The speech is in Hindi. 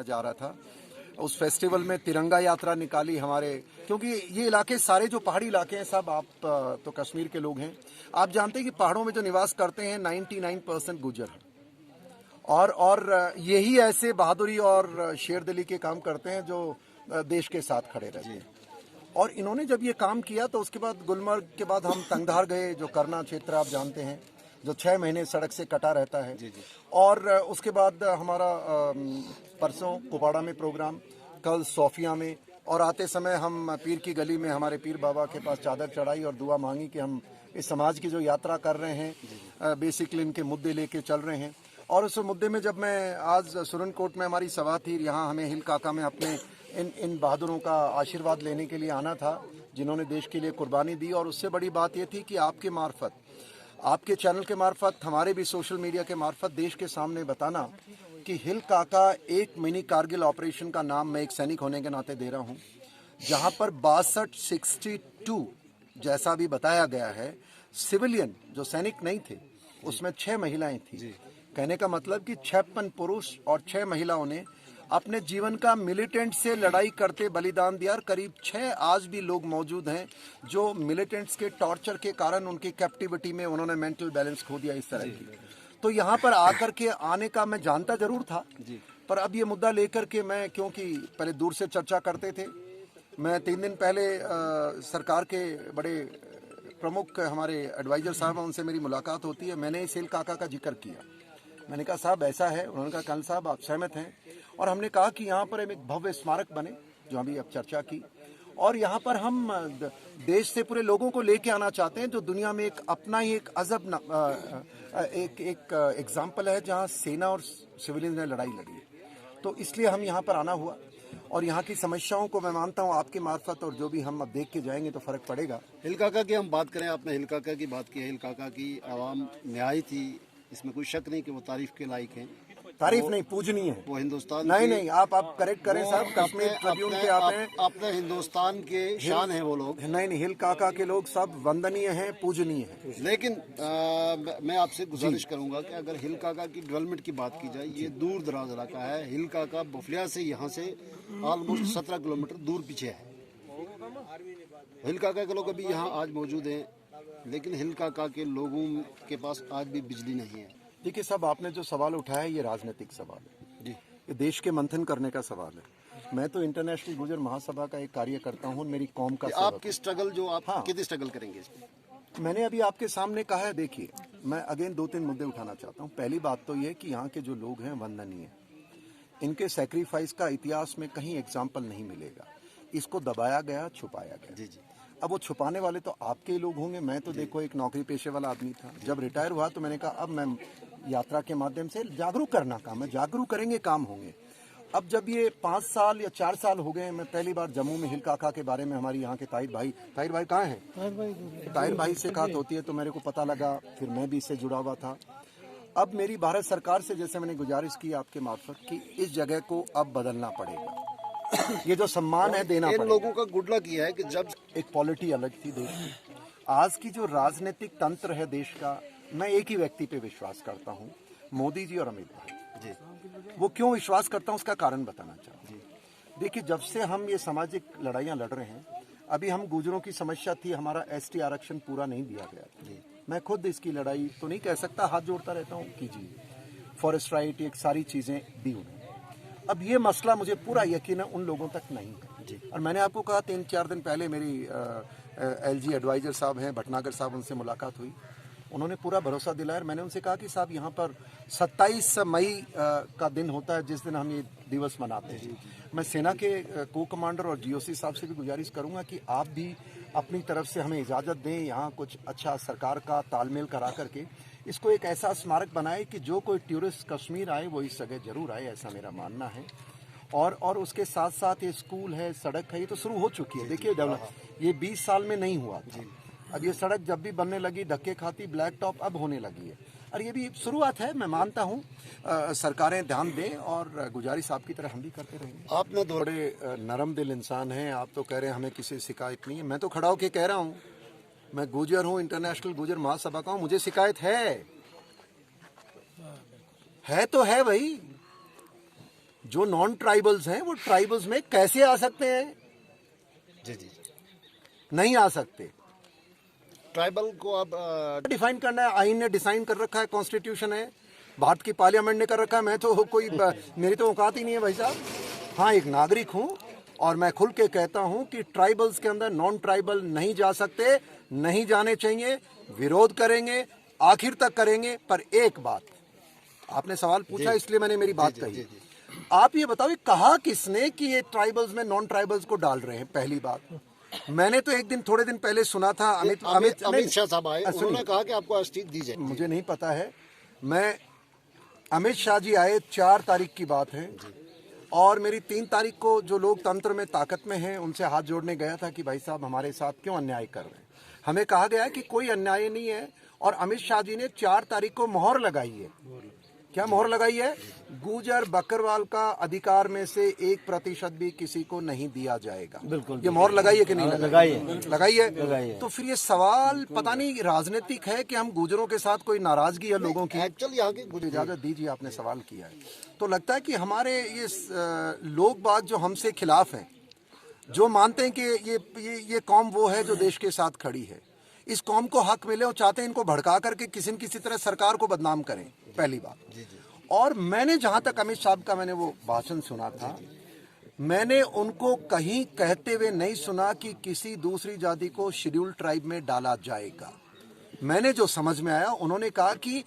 जा रहा था। उस फेस्टिवल में तिरंगा यात्रा निकाली हमारे, क्योंकि ये इलाके सारे जो पहाड़ी इलाके हैं सब, आप तो कश्मीर के लोग हैं, आप जानते हैं कि पहाड़ों में जो निवास करते हैं 99% गुर्जर हैं, और यही ऐसे बहादुरी और शेरदिली के काम करते हैं जो देश के साथ खड़े रहते हैं। और इन्होंने जब ये काम किया तो उसके बाद गुलमर्ग के बाद हम तंगधार गए, जो करना क्षेत्र आप जानते हैं, जो 6 महीने सड़क से कटा रहता है। और उसके बाद हमारा परसों कुपवाड़ा में प्रोग्राम, कल सोफिया में, और आते समय हम पीर की गली में हमारे पीर बाबा के पास चादर चढ़ाई और दुआ मांगी कि हम इस समाज की जो यात्रा कर रहे हैं, बेसिकली इनके मुद्दे लेके चल रहे हैं। और उस मुद्दे में जब मैं आज सुरनकोट में हमारी सभा थी, यहाँ हमें हिल काका में अपने इन बहादुरों का आशीर्वाद लेने के लिए आना था जिन्होंने देश के लिए कुर्बानी दी। और उससे बड़ी बात ये थी कि आपके मार्फत, आपके चैनल के मार्फत, हमारे भी सोशल मीडिया के मार्फत देश के सामने बताना कि हिल काका एक मिनी कारगिल ऑपरेशन का नाम मैं एक सैनिक होने के नाते दे रहा हूँ, जहाँ पर 62 जैसा भी बताया गया है सिविलियन जो सैनिक नहीं थे, उसमें 6 महिलाएं थी। कहने का मतलब कि 56 पुरुष और 6 महिलाओं ने अपने जीवन का मिलिटेंट से लड़ाई करते बलिदान दिया। और करीब 6 आज भी लोग मौजूद हैं जो मिलिटेंट्स के टॉर्चर के कारण उनकी कैप्टिविटी में उन्होंने मेंटल बैलेंस खो दिया इस तरह की। तो यहाँ पर आकर के आने का मैं जानता जरूर था, पर अब ये मुद्दा लेकर के मैं, क्योंकि पहले दूर से चर्चा करते थे, मैं 3 दिन पहले सरकार के बड़े प्रमुख हमारे एडवाइजर साहब हैं, उनसे मेरी मुलाकात होती है। मैंने इस हिल काका का जिक्र किया, मैंने कहा साहब ऐसा है, उन्होंने कहा कल साहब आप सहमत हैं, और हमने कहा कि यहाँ पर एक भव्य स्मारक बने, जो अभी अब चर्चा की, और यहाँ पर हम देश से पूरे लोगों को लेके आना चाहते हैं जो दुनिया में एक अपना ही एक अजब एक एग्जाम्पल है जहाँ सेना और सिविलियन ने लड़ाई लड़ी है। तो इसलिए हम यहाँ पर आना हुआ, और यहाँ की समस्याओं को मैं मानता हूँ आपके मार्फत और जो भी हम अब देख के जाएंगे तो फर्क पड़ेगा। हिल काका की हम बात करें, आपने हिल काका की बात की है। हिल काका की आवाम न्याय थी, इसमें कोई शक नहीं कि वो तारीफ के लायक हैं। तारीफ नहीं, पूजनीय है वो हिंदुस्तान नहीं आप करेक्ट करें साहब, कश्मीर ट्रिब्यून के आप हैं, अपने हिंदुस्तान के शान है वो लोग। नहीं, हिल काका के लोग सब वंदनीय हैं, पूजनीय हैं। लेकिन मैं आपसे गुजारिश करूंगा कि अगर हिल काका की डेवलपमेंट की बात की जाए, ये दूर दराज इलाका है। हिल काका बफलिया से यहाँ से ऑलमोस्ट 17 किलोमीटर दूर पीछे है। हिल काका के लोग अभी यहाँ आज मौजूद हैं, लेकिन हिल काका के लोगों के पास आज भी बिजली नहीं है। देखिए साहब, आपने जो सवाल उठाया है ये राजनीतिक सवाल है जी, ये देश के मंथन करने का सवाल है। मैं तो इंटरनेशनल गुर्जर महासभा का एक कार्यकर्ता हूँ, मेरी कौम का आपकी स्ट्रगल जो आप कितनी स्ट्रगल करेंगे इसमें? मैंने अभी आपके सामने कहा है। देखिए, मैं अगेन 2-3 मुद्दे उठाना चाहता हूँ। पहली बात तो ये कि यहाँ के जो लोग हैं वंदनीय, इनके सेक्रीफाइस का इतिहास में कहीं एग्जाम्पल नहीं मिलेगा। इसको दबाया गया, छुपाया गया। जी। अब वो छुपाने वाले तो आपके ही लोग होंगे। मैं तो देखो एक नौकरी पेशे वाला आदमी था, जब रिटायर हुआ तो मैंने कहा अब मैं यात्रा के माध्यम से जागरूक करना काम है, जागरूक करेंगे, काम होंगे। अब जब ये 5 साल या 4 साल हो गए, मैं पहली बार जम्मू में हिल काका के बारे में हमारी यहाँ के ताहिर भाई कहाँ हैं, ताहिर भाई से बात होती है तो मेरे को पता लगा, फिर मैं भी इससे जुड़ा हुआ था। अब मेरी भारत सरकार से जैसे मैंने गुजारिश की आपके मार्फत कि इस जगह को अब बदलना पड़ेगा, ये जो सम्मान है देना पड़ेगा। इन लोगों का गुड लक ये है कि जब एक पॉलिटी अलग थी देश की, आज की जो राजनीतिक तंत्र है देश का, मैं एक ही व्यक्ति पे विश्वास करता हूँ, मोदी जी और अमित भाई जी। वो क्यों विश्वास करता हूँ उसका कारण बताना चाहता हूँ। देखिए, जब से हम ये सामाजिक लड़ाइयाँ लड़ रहे हैं, अभी हम गुर्जरों की समस्या थी, हमारा ST आरक्षण पूरा नहीं दिया गया था। मैं खुद इसकी लड़ाई तो नहीं कह सकता, हाथ जोड़ता रहता हूँ, कीजिए। फॉरेस्ट राइट, एक सारी चीज़ें दी उन्हें। अब ये मसला मुझे पूरा यकीन है उन लोगों तक नहीं है जी। और मैंने आपको कहा 3-4 दिन पहले मेरी LG एडवाइजर साहब हैं भटनागर साहब, उनसे मुलाकात हुई, उन्होंने पूरा भरोसा दिलाया। मैंने उनसे कहा कि साहब यहाँ पर 27 मई का दिन होता है जिस दिन हम ये दिवस मनाते हैं। मैं सेना के को कमांडर और GOC साहब से भी गुजारिश करूँगा कि आप भी अपनी तरफ से हमें इजाज़त दें, यहाँ कुछ अच्छा सरकार का तालमेल करा करके इसको एक ऐसा स्मारक बनाए कि जो कोई टूरिस्ट कश्मीर आए वो इस जगह जरूर आए, ऐसा मेरा मानना है। और उसके साथ साथ ये स्कूल है, सड़क है, ये तो शुरू हो चुकी है। देखिए डेवलप, ये 20 साल में नहीं हुआ था। अब ये सड़क जब भी बनने लगी, धक्के खाती, ब्लैक टॉप अब होने लगी है, और ये भी शुरुआत है। मैं मानता हूँ सरकारें ध्यान दें, और गुजारिश आपकी तरह हम भी करते रहेंगे। आपने बड़े नरम दिल इंसान हैं, आप तो कह रहे हैं हमें किसी शिकायत नहीं है। मैं तो खड़ा होकर कह रहा हूँ, मैं गुर्जर हूँ, इंटरनेशनल गुर्जर महासभा का हूँ, मुझे शिकायत है तो है भाई। जो नॉन ट्राइबल्स हैं वो ट्राइबल्स में कैसे आ सकते हैं? जी जी। नहीं आ सकते। ट्राइबल को आप डिफाइन करना है, आइन ने डिसाइन कर रखा है, कॉन्स्टिट्यूशन है, भारत की पार्लियामेंट ने कर रखा है। मैं तो कोई मेरी तो औकात ही नहीं है भाई साहब। हाँ, एक नागरिक हूं और मैं खुल के कहता हूं कि ट्राइबल्स के अंदर नॉन ट्राइबल नहीं जा सकते, नहीं जाने चाहिए, विरोध करेंगे, आखिर तक करेंगे। पर एक बात, आपने सवाल पूछा इसलिए मैंने मेरी बात कही। आप ये बताओ, कहा किसने कि ये ट्राइबल्स में नॉन ट्राइबल्स को डाल रहे हैं? पहली बात, मैंने तो एक दिन थोड़े दिन पहले सुना था अमित शाह साहब आए, उन्होंने कहा कि आपको अस्टिक दी जाए। मुझे नहीं पता है। मैं अमित शाह जी आए 4 तारीख की बात है और मेरी 3 तारीख को जो लोकतंत्र में ताकत में हैं उनसे हाथ जोड़ने गया था कि भाई साहब हमारे साथ क्यों अन्याय कर रहे हैं। हमें कहा गया कि कोई अन्याय नहीं है और अमित शाह जी ने 4 तारीख को मोहर लगाई है। क्या मोहर लगाई है? गुजर बकरवाल का अधिकार में से 1% भी किसी को नहीं दिया जाएगा। बिल्कुल। ये मोहर लगाई है कि नहीं लगाई है? लगाई है। लगाई है। तो फिर ये सवाल पता नहीं राजनीतिक है कि हम गुजरों के साथ कोई नाराजगी है लोगों की। एक्चुअली यहाँ की मुझे इजाजत दीजिए, आपने सवाल किया है तो लगता है कि हमारे ये लोग बाग जो हमसे खिलाफ हैं, जो मानते हैं कि ये कौम वो है जो देश के साथ खड़ी है, इस कौम को हक मिले और चाहते हैं इनको भड़का करके किसी न किसी तरह सरकार को बदनाम करें, पहली बात। और मैंने जहां तक अमित शाह का मैंने वो भाषण सुना था, मैंने उनको कहीं कहते हुए नहीं सुना कि किसी दूसरी जाति को शेड्यूल ट्राइब में डाला जाएगा। मैंने जो समझ में आया, उन्होंने कहा कि